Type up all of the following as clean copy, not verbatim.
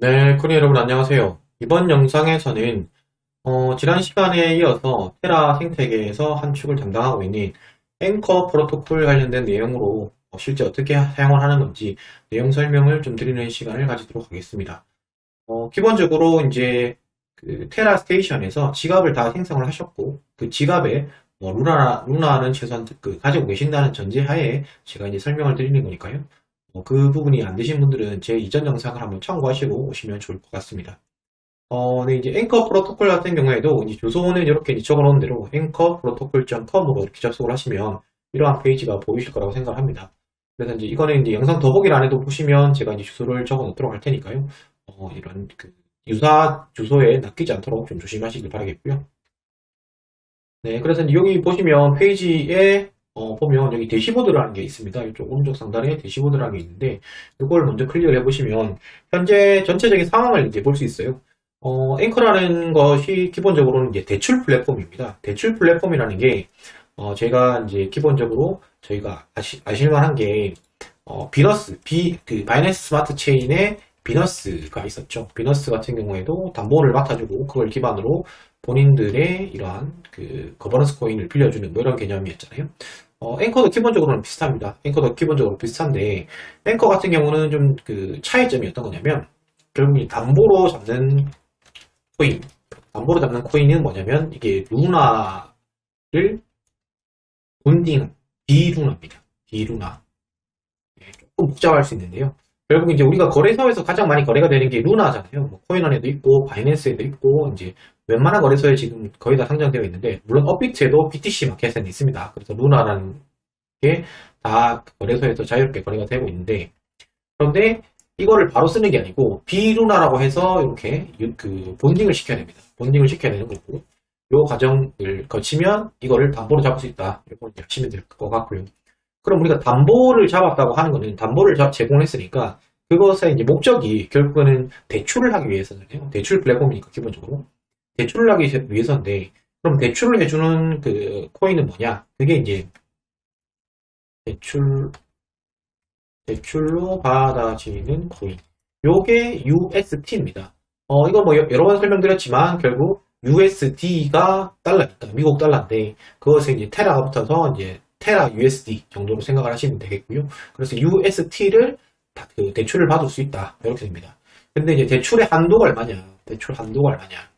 네, 코리 여러분 안녕하세요. 이번 영상에서는 지난 시간에 이어서 테라 생태계에서 한 축을 담당하고 있는 앵커 프로토콜 관련된 내용으로 실제 어떻게 사용을 하는 건지 내용 설명을 좀 드리는 시간을 가지도록 하겠습니다. 기본적으로 이제 그 테라 스테이션에서 지갑을 다 생성을 하셨고 그 지갑에 루나는 최소한 가지고 계신다는 전제하에 제가 이제 설명을 드리는 거니까요. 그 부분이 안 되신 분들은 제 이전 영상을 한번 참고하시고 오시면 좋을 것 같습니다. 네, 이제 앵커 프로토콜 같은 경우에도 이제 주소는 이렇게 적어놓은 대로 anchorprotocol.com으로 이렇게 접속을 하시면 이러한 페이지가 보이실 거라고 생각합니다. 그래서 이제 이거는 이제 영상 더보기란에도 보시면 제가 이제 주소를 적어 놓도록 할 테니까요. 이런 유사 주소에 낚이지 않도록 좀 조심하시길 바라겠고요. 네, 그래서 이제 여기 보시면 페이지에 보면 여기 대시보드라는 게 있습니다. 이쪽 오른쪽 상단에 대시보드라는 게 있는데 이걸 먼저 클릭을 해보시면 현재 전체적인 상황을 이제 볼 수 있어요. 앵커라는 것이 기본적으로는 이제 대출 플랫폼입니다. 대출 플랫폼이라는 게 제가 이제 기본적으로 저희가 아실만한 게 바이낸스 스마트 체인에 비너스가 있었죠. 비너스 같은 경우에도 담보를 맡아주고 그걸 기반으로 본인들의 이러한 거버넌스 코인을 빌려주는 뭐 이런 개념이었잖아요. 앵커도 기본적으로는 비슷합니다. 앵커도 기본적으로 비슷한데 앵커 같은 경우는 좀 차이점이 어떤 거냐면 결국 이 담보로 잡는 코인, 담보로 잡는 코인은 뭐냐면 이게 루나를 본딩, 비루나입니다. 비루나. 조금 복잡할 수 있는데요. 결국 이제 우리가 거래소에서 가장 많이 거래가 되는 게 루나잖아요. 뭐 코인원에도 있고 바이낸스에도 있고 이제 웬만한 거래소에 지금 거의 다 상장되어 있는데 물론 업비트에도 BTC 마켓에는 있습니다. 그래서 루나라는 게 다 거래소에서 자유롭게 거래가 되고 있는데 그런데 이거를 바로 쓰는 게 아니고 비루나라고 해서 이렇게 본딩을 시켜야 됩니다. 본딩을 시켜야 되는 거고 요 과정을 거치면 이거를 담보로 잡을 수 있다. 이거 이제 하시면 될 것 같고요. 그럼 우리가 담보를 잡았다고 하는 거는 담보를 제공했으니까 그것의 이제 목적이 결국은 대출을 하기 위해서잖아요. 대출 플랫폼이니까 기본적으로 대출을 하기 위해서인데 그럼 대출을 해주는 코인은 뭐냐? 그게 이제 대출로 받아지는 코인. 요게 UST입니다. 이거 뭐 여러 번 설명드렸지만 결국 USD가 달러니까 미국 달러인데 그것에 이제 테라가 붙어서 이제 테라 USD 정도로 생각을 하시면 되겠고요. 그래서 UST를 대출을 받을 수 있다. 이렇게 됩니다. 근데 이제 대출의 한도가 얼마냐? 대출 한도가 얼마냐?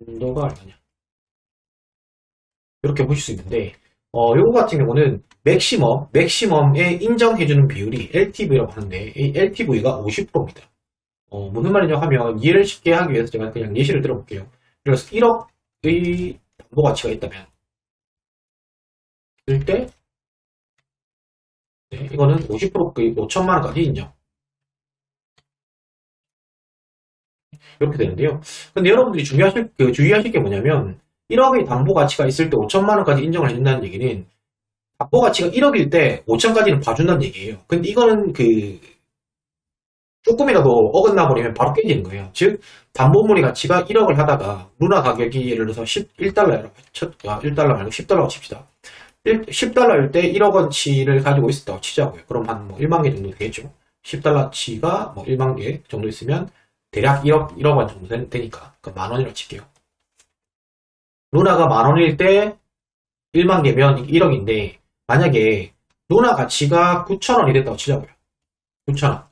한도가 얼마냐? 이렇게 보실 수 있는데, 요거 같은 경우는 맥시멈에 인정해주는 비율이 LTV라고 하는데, 이 LTV가 50%입니다. 무슨 말이냐 하면, 이해를 쉽게 하기 위해서 제가 그냥 예시를 들어볼게요. 그래서 1억의 담보 가치가 있다면, 일 때, 네, 이거는 50%의 5천만원까지 인정. 이렇게 되는데요. 근데 여러분들이 주의하실 게 뭐냐면, 1억의 담보 가치가 있을 때 5천만원까지 인정을 해준다는 얘기는, 담보 가치가 1억일 때 5천까지는 봐준다는 얘기예요. 근데 이거는 조금이라도 어긋나 버리면 바로 깨지는 거예요. 즉, 담보물의 가치가 1억을 하다가, 루나 가격이 예를 들어서 1달러라고, 1달러 말고 10달러가 칩시다. 10달러일 때 1억원치를 가지고 있었다고 치자고요. 그럼 한 뭐 1만 개 정도 되겠죠. 10달러치가 뭐 1만 개 정도 있으면 대략 1억 원 정도 되니까 그 만 원이라고 칠게요. 루나가 만 원일 때 1만 개면 1억인데 만약에 루나 가치가 9천 원이 됐다고 치자고요. 9천 원.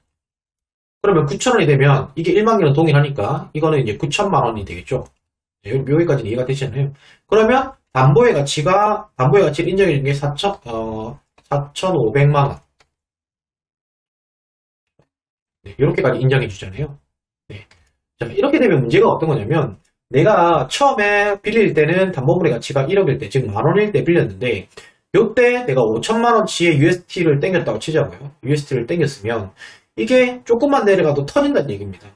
그러면 9천 원이 되면 이게 1만 개는 동일하니까 이거는 이제 9천만 원이 되겠죠. 여기까지는 이해가 되시잖아요. 그러면 담보의 가치를 인정해 준 게 4,500만 원. 네, 이렇게까지 인정해 주잖아요. 네. 자, 이렇게 되면 문제가 어떤 거냐면 내가 처음에 빌릴 때는 담보물의 가치가 1억일 때, 즉 만 원일 때 빌렸는데 요때 내가 5천만 원치의 UST를 땡겼다고 치자고요. UST를 땡겼으면 이게 조금만 내려가도 터진다는 얘기입니다.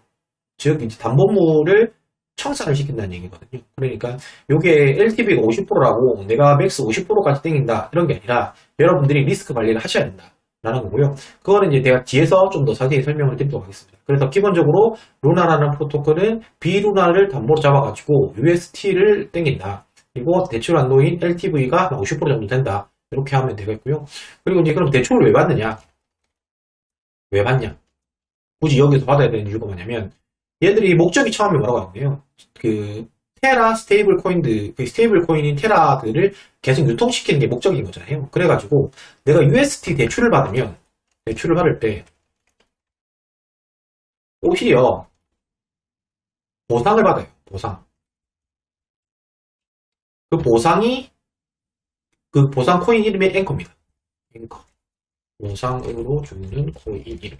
즉 이제 담보물을 청산을 시킨다는 얘기거든요. 그러니까 이게 LTV가 50%라고 내가 맥스 50%까지 땡긴다 이런 게 아니라 여러분들이 리스크 관리를 하셔야 된다 라는 거고요. 그거는 이제 내가 뒤에서 좀 더 자세히 설명을 드리도록 하겠습니다. 그래서 기본적으로 루나라는 프로토콜은 비루나를 담보로 잡아가지고 UST를 땡긴다. 그리고 대출 한도인 LTV가 50% 정도 된다. 이렇게 하면 되겠고요. 그리고 이제 그럼 대출을 왜 받느냐? 왜 받냐? 굳이 여기서 받아야 되는 이유가 뭐냐면 얘들이 목적이 처음에 뭐라고 하냐면 그 테라 스테이블 코인들, 그 스테이블 코인인 테라들을 계속 유통시키는 게 목적인 거잖아요. 그래가지고 내가 UST 대출을 받으면 대출을 받을 때 오히려 보상을 받아요. 보상. 그 보상이 그 보상 코인 이름이 앵커입니다. 앵커. 보상으로 주는 코인 이름.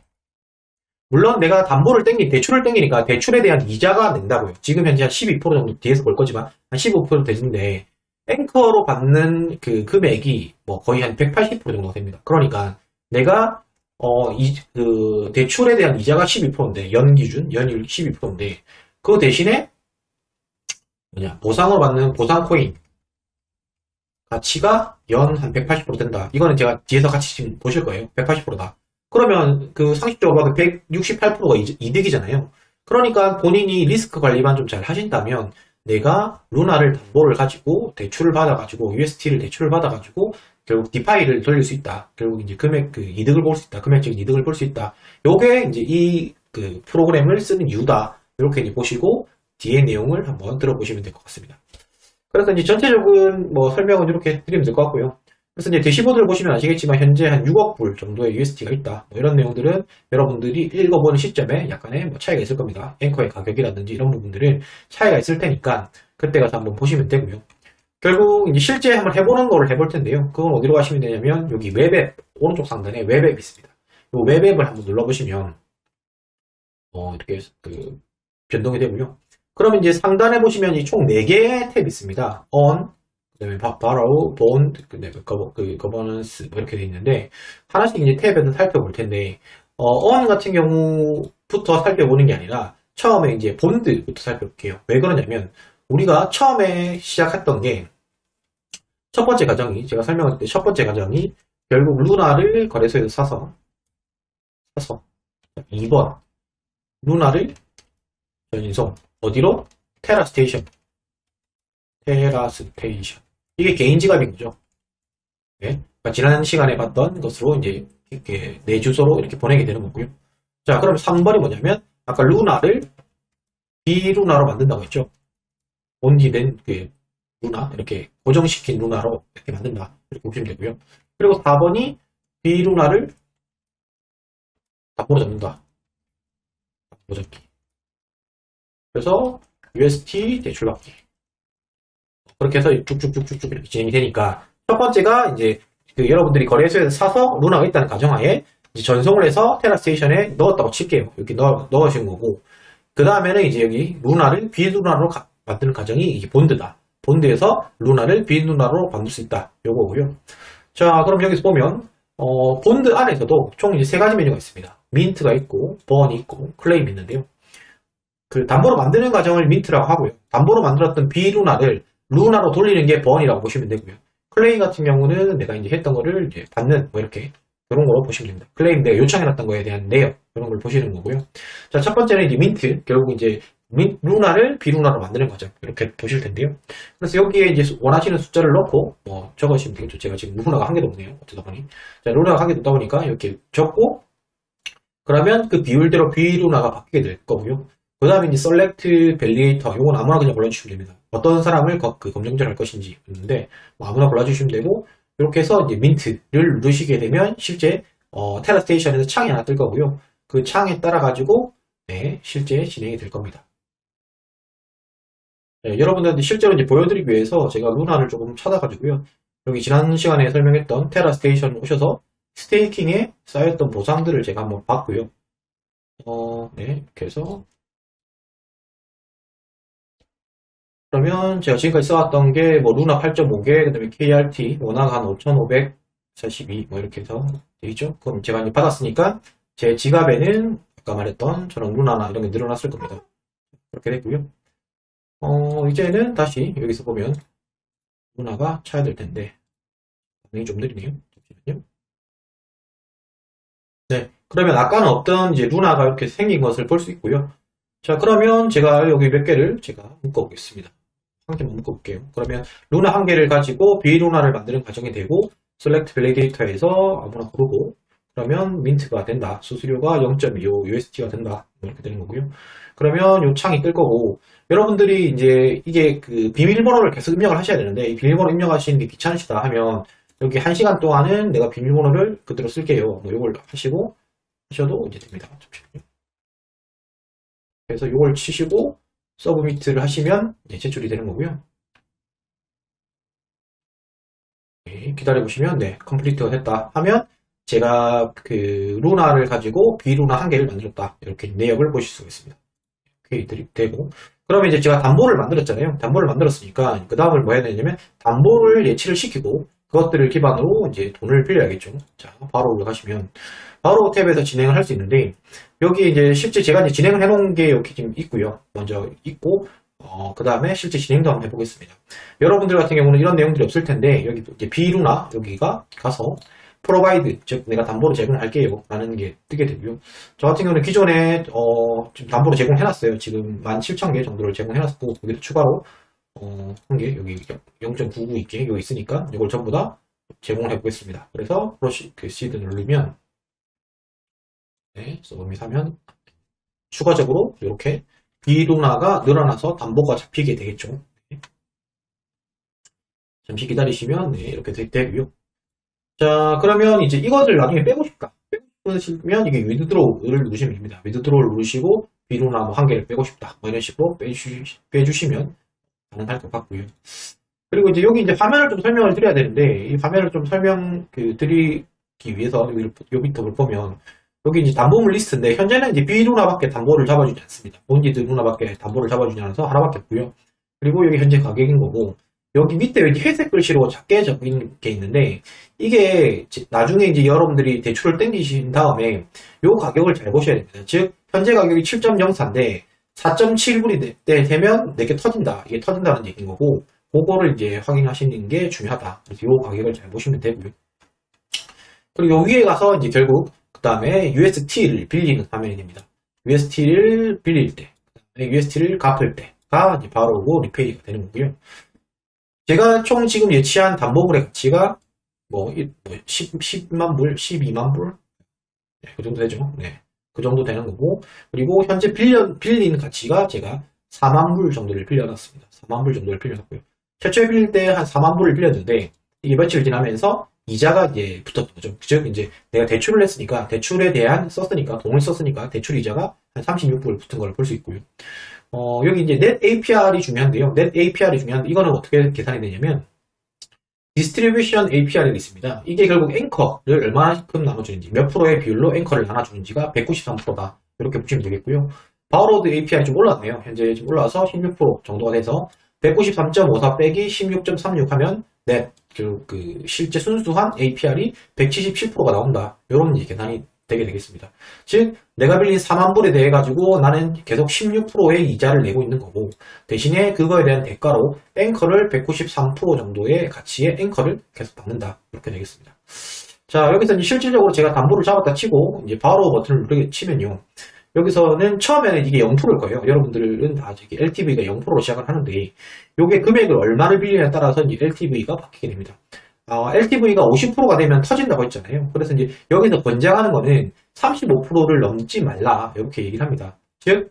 물론 내가 담보를 대출을 땡기니까 대출에 대한 이자가 낸다고요. 지금 현재 한 12% 정도 뒤에서 볼 거지만 한 15% 되는데 앵커로 받는 그 금액이 뭐 거의 한 180% 정도 됩니다. 그러니까 내가 그 대출에 대한 이자가 12%인데 연율 12%인데 그 대신에 보상으로 받는 보상 코인 가치가 연 한 180% 된다. 이거는 제가 뒤에서 같이 지금 보실 거예요. 180%다. 그러면 그 상식적으로 봐도 168%가 이득이잖아요. 그러니까 본인이 리스크 관리만 좀 잘 하신다면 내가 루나를 담보를 가지고 대출을 받아가지고 UST를 대출을 받아가지고 결국 디파이를 돌릴 수 있다. 결국 이제 금액 그 이득을 볼 수 있다. 금액적인 이득을 볼 수 있다. 요게 이제 이 그 프로그램을 쓰는 이유다. 이렇게 이제 보시고 뒤에 내용을 한번 들어보시면 될 것 같습니다. 그래서 이제 전체적인 뭐 설명은 이렇게 드리면 될 것 같고요. 그래서 이제 대시보드를 보시면 아시겠지만 현재 한 6억 불 정도의 USD가 있다. 뭐 이런 내용들은 여러분들이 읽어보는 시점에 약간의 뭐 차이가 있을 겁니다. 앵커의 가격이라든지 이런 부분들은 차이가 있을 테니까 그때 가서 한번 보시면 되고요. 결국 이제 실제 한번 해보는 거를 해볼 텐데요. 그건 어디로 가시면 되냐면 여기 웹앱 오른쪽 상단에 웹앱이 있습니다. 이 웹앱을 한번 눌러보시면 이렇게 그 변동이 되고요. 그러면 이제 상단에 보시면 이 총 4개의 탭이 있습니다. on, 그다음에 borrow, bond, governance 뭐 이렇게 되어 있는데 하나씩 이제 탭에서 살펴볼 텐데 on 같은 경우부터 살펴보는 게 아니라 처음에 이제 본드부터 살펴볼게요. 왜 그러냐면 우리가 처음에 시작했던 게 첫 번째 과정이 제가 설명할 때 첫 번째 과정이 결국 루나를 거래소에서 사서 2번 루나를 전송 어디로? 테라스테이션. 이게 개인 지갑인 거죠. 네? 그러니까 지난 시간에 봤던 것으로 이제 이렇게 내 주소로 이렇게 보내게 되는 거고요. 자, 그럼 3번이 뭐냐면 아까 루나를 비루나로 만든다고 했죠. 온리된 그 루나 이렇게 고정시킨 루나로 이렇게 만든다. 이렇게 보시면 되고요. 그리고 4번이 비루나를 담보로 잡는다. 담보 잡기. 그래서 UST 대출받기. 그렇게 해서 쭉쭉쭉쭉쭉 이렇게 진행이 되니까 첫 번째가 이제 그 여러분들이 거래소에서 사서 루나가 있다는 가정하에 이제 전송을 해서 테라스테이션에 넣었다고 칠게요. 이렇게 넣으신 거고 그 다음에는 이제 여기 루나를 비루나로 만드는 과정이 이게 본드다. 본드에서 루나를 비루나로 만들 수 있다. 요거고요. 자, 그럼 여기서 보면 본드 안에서도 총 이제 3가지 메뉴가 있습니다. 민트가 있고 번이 있고 클레임이 있는데요. 그 담보로 만드는 과정을 민트라고 하고요. 담보로 만들었던 비루나를 루나로 돌리는 게 번이라고 보시면 되고요. 클레임 같은 경우는 내가 이제 했던 거를 이제 받는 뭐 이렇게 그런 거로 보시면 됩니다. 클레임 내가 요청해놨던 거에 대한 내역 이런 걸 보시는 거고요. 자, 첫 번째는 이제 민트 결국 이제 루나를 비루나로 만드는 과정 이렇게 보실 텐데요. 그래서 여기에 이제 원하시는 숫자를 넣고 적으시면 되겠죠. 제가 지금 루나가 한 개도 없네요. 어쩌다 보니 자, 루나가 한 개도 없다 보니까 이렇게 적고 그러면 그 비율대로 비루나가 바뀌게 될 거고요. 그 다음에 이제 select validator 이건 아무나 그냥 골라주시면 됩니다. 어떤 사람을 그 검증을 할 것인지 있는데 뭐 아무나 골라주시면 되고 이렇게 해서 이제 민트를 누르시게 되면 실제 테라스테이션에서 창이 하나 뜰 거고요. 그 창에 따라 가지고 네, 실제 진행이 될 겁니다. 네, 여러분들한테 실제로 이제 보여드리기 위해서 제가 루나를 조금 찾아가지고요. 여기 지난 시간에 설명했던 테라스테이션 오셔서 스테이킹에 쌓였던 보상들을 제가 한번 봤고요. 네, 이렇게 해서 그러면 제가 지금까지 써왔던 게 뭐 루나 8.5개, 그 다음에 KRT 원화가 한 5,542 뭐 이렇게 해서 되겠죠? 그럼 제가 이제 받았으니까 제 지갑에는 아까 말했던 저런 루나나 이런 게 늘어났을 겁니다. 그렇게 됐고요. 이제는 다시 여기서 보면 루나가 차야 될 텐데 반응이 좀 느리네요. 잠시만요. 네, 그러면 아까는 없던 이제 루나가 이렇게 생긴 것을 볼 수 있고요. 자, 그러면 제가 여기 몇 개를 제가 묶어보겠습니다. 한 개만 묶어볼게요. 그러면 루나 한 개를 가지고 비루나를 만드는 과정이 되고 select validator에서 아무나 고르고 그러면 민트가 된다. 수수료가 0.25 USD가 된다. 이렇게 되는 거고요. 그러면 요 창이 뜰 거고, 여러분들이 이제 이게 그 비밀번호를 계속 입력을 하셔야 되는데, 이 비밀번호 입력하시는 게 귀찮으시다 하면, 여기 1시간 동안은 내가 비밀번호를 그대로 쓸게요. 뭐 요걸 하시고, 하셔도 이제 됩니다. 잠시만요. 그래서 요걸 치시고, 서브미트를 하시면 이제 제출이 되는 거고요. 네, 기다려보시면, 네, 컴플리트가 됐다 하면, 제가 그 루나를 가지고 비루나 한 개를 만들었다. 이렇게 내역을 보실 수가 있습니다. 이렇게 되고. 그러면 이제 제가 담보를 만들었잖아요. 담보를 만들었으니까, 그 다음을 뭐 해야 되냐면, 담보를 예치를 시키고, 그것들을 기반으로 이제 돈을 빌려야겠죠. 자, 바로 올라가시면, 바로 탭에서 진행을 할 수 있는데, 여기 이제 실제 제가 이제 진행을 해놓은 게 여기 지금 있고요. 먼저 있고, 그 다음에 실제 진행도 한번 해보겠습니다. 여러분들 같은 경우는 이런 내용들이 없을 텐데, 여기 이제 비루나, 여기가 가서, 프로바이드, 즉 내가 담보로 제공할게요 라는 게 뜨게 되고요. 저 같은 경우는 기존에 지금 담보로 제공해놨어요. 지금 17,000개 정도를 제공해놨고 여기도 추가로 한 개 여기 0.99 있게 여기 있으니까 이걸 전부 다 제공을 해보겠습니다. 그래서 프로시드 누르면 네, 서브밋 하면 추가적으로 이렇게 비루나가 늘어나서 담보가 잡히게 되겠죠. 잠시 기다리시면 네, 이렇게 되고요. 자, 그러면 이제 이것을 나중에 빼고 싶다. 빼고 싶으면 이게 위드드로우를 누르시면 됩니다. 위드드로우를 누르시고 비루나 뭐 한 개를 빼고 싶다. 뭐 이런 식으로 빼주시면 가능할 것 같고요. 그리고 이제 여기 이제 화면을 좀 설명을 드려야 되는데 이 화면을 좀 드리기 위해서 여기 톱을 보면 여기 이제 담보물 리스트인데 현재는 이제 비루나밖에 담보를 잡아주지 않습니다. 본디드 루나밖에 담보를 잡아주지 않아서 하나밖에 없고요. 그리고 여기 현재 가격인 거고 여기 밑에 여기 회색 글씨로 작게 적힌 게 있는데 이게 나중에 이제 여러분들이 대출을 땡기신 다음에 요 가격을 잘 보셔야 됩니다. 즉 현재 가격이 7.04인데 4.7불이 되면 내게 터진다. 이게 터진다는 얘기인 거고 그거를 이제 확인하시는 게 중요하다. 그래서 요 가격을 잘 보시면 되고요. 그리고 요 위에 가서 이제 결국 그 다음에 UST를 빌리는 화면이 됩니다. UST를 빌릴 때, UST를 갚을 때가 이제 바로 리페이가 되는 거고요. 제가 총 지금 예치한 담보물의 가치가 뭐 10만 불, 12만 불? 네, 그 정도 되죠. 네. 그 정도 되는 거고. 그리고 현재 빌린 가치가 제가 4만 불 정도를 빌려놨습니다. 4만 불 정도를 빌려놨고요. 최초에 빌릴 때 한 4만 불을 빌렸는데 이게 며칠 지나면서 이자가 이제 붙었던 거죠. 즉 이제 내가 대출을 했으니까 대출에 대한 돈을 썼으니까 대출 이자가 한 36불 붙은 걸 볼 수 있고요. 여기 이제 net APR이 중요한데요. net APR이 중요한데 이거는 어떻게 계산이 되냐면 distribution APR이 있습니다. 이게 결국 앵커를 얼마만큼 나눠주는지 몇 프로의 비율로 앵커를 나눠주는지가 193%다. 이렇게 보시면 되겠고요. 바우로드 APR이 좀 올랐네요. 현재 좀 올라서 16% 정도가 돼서 193.54 빼기 16.36 하면 net 그 실제 순수한 APR이 177%가 나온다. 이런 이제 계산이 되게 되겠습니다. 즉 내가 빌린 4만 불에 대해 가지고 나는 계속 16%의 이자를 내고 있는 거고 대신에 그거에 대한 대가로 앵커를 193% 정도의 가치의 앵커를 계속 받는다. 이렇게 되겠습니다. 자 여기서 이제 실질적으로 제가 담보를 잡았다 치고 이제 바로 버튼을 누르게 치면요. 여기서는 처음에는 이게 0%일 거예요. 여러분들은 다 저기 LTV가 0%로 시작을 하는데 이게 금액을 얼마를 빌리냐에 따라서 이제 LTV가 바뀌게 됩니다. LTV가 50%가 되면 터진다고 했잖아요. 그래서 이제 여기서 권장하는 거는 35%를 넘지 말라 이렇게 얘기를 합니다. 즉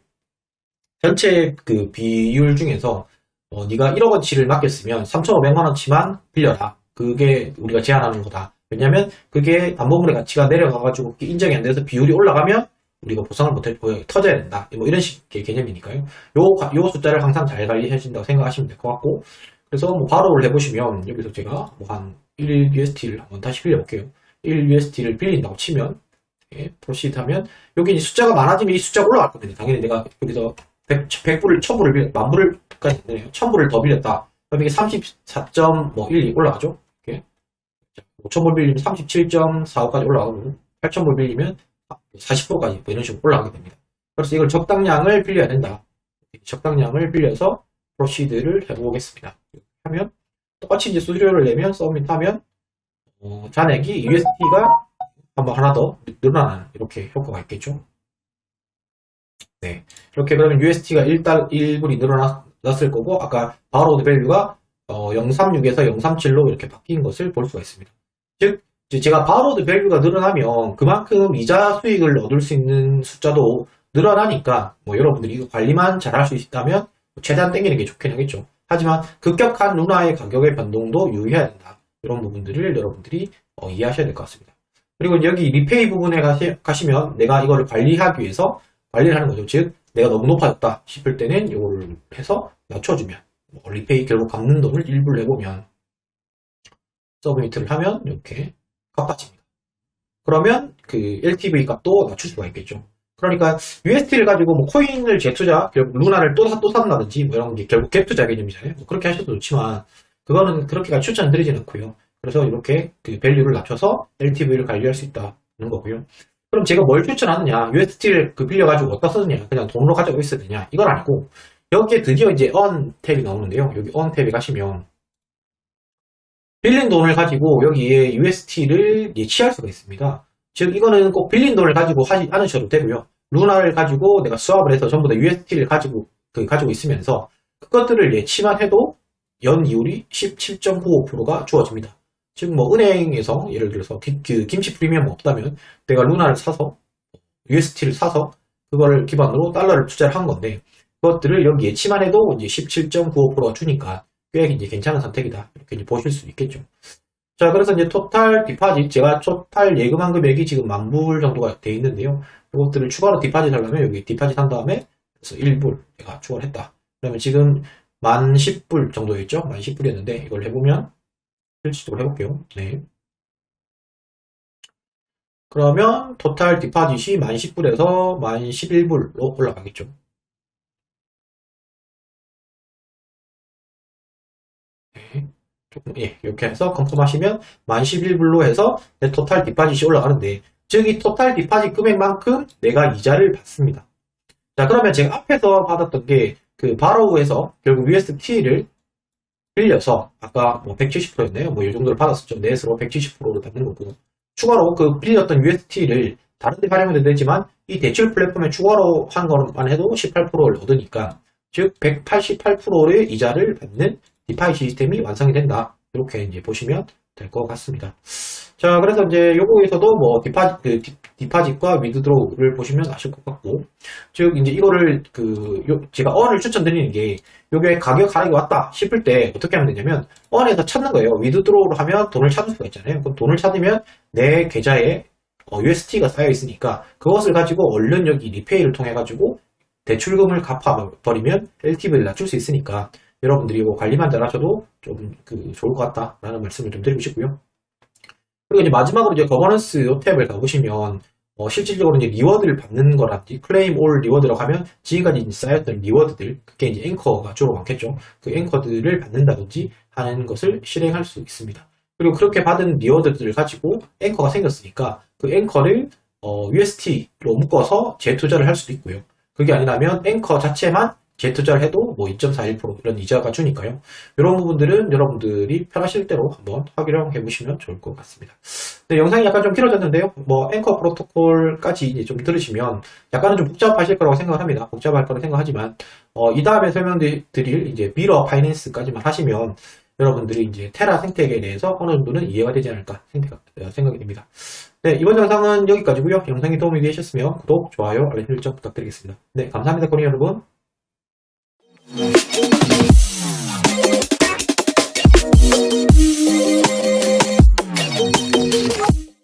전체 그 비율 중에서 네가 1억 원치를 맡겼으면 3,500만 원치만 빌려라. 그게 우리가 제한하는 거다. 왜냐하면 그게 담보물의 가치가 내려가가지고 인정이 안 돼서 비율이 올라가면 우리가 보상을 못해 터져야 된다. 뭐 이런 식의 개념이니까요. 요 숫자를 항상 잘 관리하신다고 생각하시면 될 것 같고 그래서 뭐 바로를 해보시면 여기서 제가 뭐 한 1USD를 한번 다시 빌려볼게요. 1USD를 빌린다고 치면 프로시드 하면 여기 이제 숫자가 많아지면 이 숫자가 올라갈 겁니다. 당연히 내가 여기서 100불을 1000불을 만불까지 되네요. 1000불을 더 빌렸다. 그럼 이게 34.12 올라가죠. 이렇게 5000불 빌리면 37.45까지 올라가고 8000불 빌리면 40%까지 뭐 이런 식으로 올라가게 됩니다. 그래서 이걸 적당량을 빌려야 된다. 적당량을 빌려서 프로시드를 해보겠습니다. 하면 똑같이 이제 수수료를 내면 서밋 하면 잔액이 USD가 한번 하나 더 늘어나는 이렇게 효과가 있겠죠. 네, 이렇게 그러면 USD가 1불이 늘어났을 거고 아까 바로드 밸류가 036에서 037로 이렇게 바뀐 것을 볼 수가 있습니다. 즉 이제 제가 바로드 밸류가 늘어나면 그만큼 이자 수익을 얻을 수 있는 숫자도 늘어나니까 뭐 여러분들이 이거 관리만 잘할 수 있다면 최대한 땡기는 게 좋긴 하겠죠. 하지만 급격한 루나의 가격의 변동도 유의해야 된다. 이런 부분들을 여러분들이 이해하셔야 될 것 같습니다. 그리고 여기 리페이 부분에 가시면 내가 이거를 관리하기 위해서 관리를 하는 거죠. 즉 내가 너무 높아졌다 싶을 때는 이거를 해서 낮춰주면 리페이 결국 갚는 돈을 일부를 내보면 서브미트를 하면 이렇게 갚아집니다. 그러면 그 LTV 값도 낮출 수가 있겠죠. 그러니까 UST를 가지고 뭐 코인을 재투자, 결국 루나를 또 산다든지 뭐 이런 게 결국 갭투자 개념이잖아요. 뭐 그렇게 하셔도 좋지만 그거는 그렇게까지 추천드리진 않고요. 그래서 이렇게 그 밸류를 낮춰서 LTV를 관리할 수 있다는 거고요. 그럼 제가 뭘 추천하느냐? UST를 그 빌려가지고 어디다 쓰느냐? 그냥 돈으로 가지고 있어야 되냐? 이건 아니고 여기에 드디어 이제 on 탭이 나오는데요. 여기 on 탭에 가시면 빌린 돈을 가지고 여기에 UST를 예치할 수가 있습니다. 즉 이거는 꼭 빌린 돈을 가지고 하지 않으셔도 되고요. 루나를 가지고 내가 스왑을 해서 전부 다 UST를 가지고 있으면서 그것들을 예치만 해도 연 이율이 17.95%가 주어집니다. 즉 뭐 은행에서 예를 들어서 그 김치 프리미엄 없다면 내가 루나를 사서 UST를 사서 그거를 기반으로 달러를 투자를 한 건데 그것들을 여기 예치만 해도 이제 17.95%가 주니까 꽤 이제 괜찮은 선택이다. 이렇게 이제 보실 수 있겠죠. 자, 그래서 이제 토탈 디파짓, 제가 토탈 예금한 금액이 지금 10,000불 정도가 돼 있는데요. 이것들을 추가로 디파짓 하려면 여기 디파짓 한 다음에 그래서 1불 제가 추가를 했다. 그러면 지금 10,10불 정도였죠? 10,10불이었는데 이걸 해보면 실질적으로 해볼게요. 네. 그러면 토탈 디파짓이 10,10불에서 11,000불로 올라가겠죠. 예, 이렇게 해서 컨펌하시면 11,000불로 해서 내 토탈 디파짓이 올라가는데 즉 이 토탈 디파짓 금액만큼 내가 이자를 받습니다. 자, 그러면 제가 앞에서 받았던 게 그 바로우에서 결국 UST를 빌려서 아까 뭐 170%였네요. 뭐 이 정도를 받았었죠. 넷으로 170%를 받는 거고 추가로 그 빌렸던 UST를 다른 데 활용해도 되지만 이 대출 플랫폼에 추가로 한 것만 해도 18%를 얻으니까 즉 188%의 이자를 받는 디파이 시스템이 완성이 된다. 이렇게 이제 보시면 될 것 같습니다. 자, 그래서 이제 요거에서도 뭐 디파짓과 위드드로우를 보시면 아실 것 같고, 즉 이제 이거를 제가 언을 추천드리는 게 요게 가격 하락이 왔다 싶을 때 어떻게 하면 되냐면 언에서 찾는 거예요. 위드드로우로 하면 돈을 찾을 수가 있잖아요. 그럼 돈을 찾으면 내 계좌에 UST가 쌓여 있으니까 그것을 가지고 얼른 여기 리페이를 통해 가지고 대출금을 갚아버리면 LTV를 낮출 수 있으니까 여러분들이 이거 관리만 잘하셔도 좀 좋을 것 같다라는 말씀을 좀 드리고 싶고요. 그리고 이제 마지막으로 이제 거버넌스 요 탭을 가보시면 실질적으로 이제 리워드를 받는 거라든지 클레임 올 리워드라고 하면 지금까지 쌓였던 리워드들 그게 이제 앵커가 주로 많겠죠. 그 앵커들을 받는다든지 하는 것을 실행할 수 있습니다. 그리고 그렇게 받은 리워드들을 가지고 앵커가 생겼으니까 그 앵커를 UST로 묶어서 재투자를 할 수도 있고요. 그게 아니라면 앵커 자체만 재투자를 해도 뭐 2.41% 이런 이자가 주니까요. 이런 부분들은 여러분들이 편하실 대로 한번 활용해 보시면 좋을 것 같습니다. 네, 영상이 약간 좀 길어졌는데요. 뭐 앵커 프로토콜까지 이제 좀 들으시면 약간은 좀 복잡하실 거라고 생각을 합니다. 복잡할 거라고 생각하지만 이 다음에 설명드릴 이제 미러 파이낸스까지만 하시면 여러분들이 이제 테라 생태계에 대해서 어느 정도는 이해가 되지 않을까 생각이 됩니다. 네, 이번 영상은 여기까지고요. 영상이 도움이 되셨으면 구독, 좋아요, 알림 설정 부탁드리겠습니다. 네, 감사합니다, 고객 여러분.